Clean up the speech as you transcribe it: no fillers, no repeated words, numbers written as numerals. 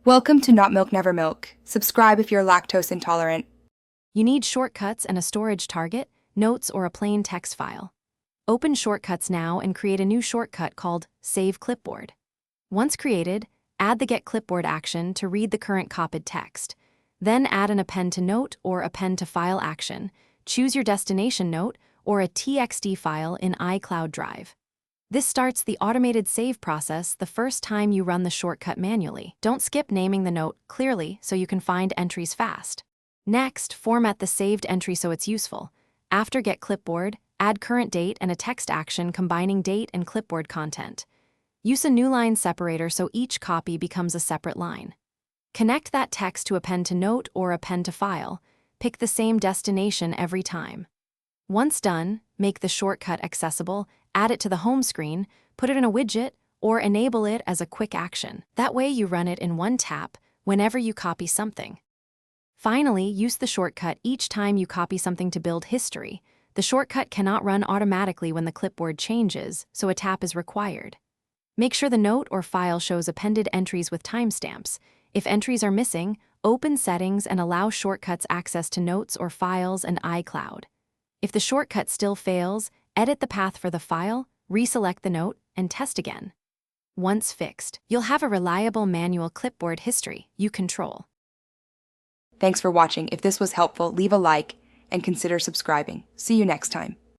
Welcome to Not Milk Never Milk. Subscribe if you're lactose intolerant. You need shortcuts and a storage target, notes, or a plain text file. Open Shortcuts now and create a new shortcut called Save Clipboard. Once created, add the Get Clipboard action to read the current copied text. Then add an Append to Note or Append to File action. Choose your destination note or a TXT file in iCloud Drive. This starts the automated save process the first time you run the shortcut manually. Don't skip naming the note clearly so you can find entries fast. Next, format the saved entry so it's useful. After Get Clipboard, add current date and a text action combining date and clipboard content. Use a new line separator so each copy becomes a separate line. Connect that text to Append to Note or Append to File. Pick the same destination every time. Once done, make the shortcut accessible, add it to the home screen, put it in a widget, or enable it as a quick action. That way you run it in one tap whenever you copy something. Finally, use the shortcut each time you copy something to build history. The shortcut cannot run automatically when the clipboard changes, so a tap is required. Make sure the note or file shows appended entries with timestamps. If entries are missing, open Settings and allow shortcuts access to notes or files and iCloud. If the shortcut still fails, edit the path for the file, reselect the note, and test again. Once fixed, you'll have a reliable manual clipboard history you control. Thanks for watching. If this was helpful, leave a like and consider subscribing. See you next time.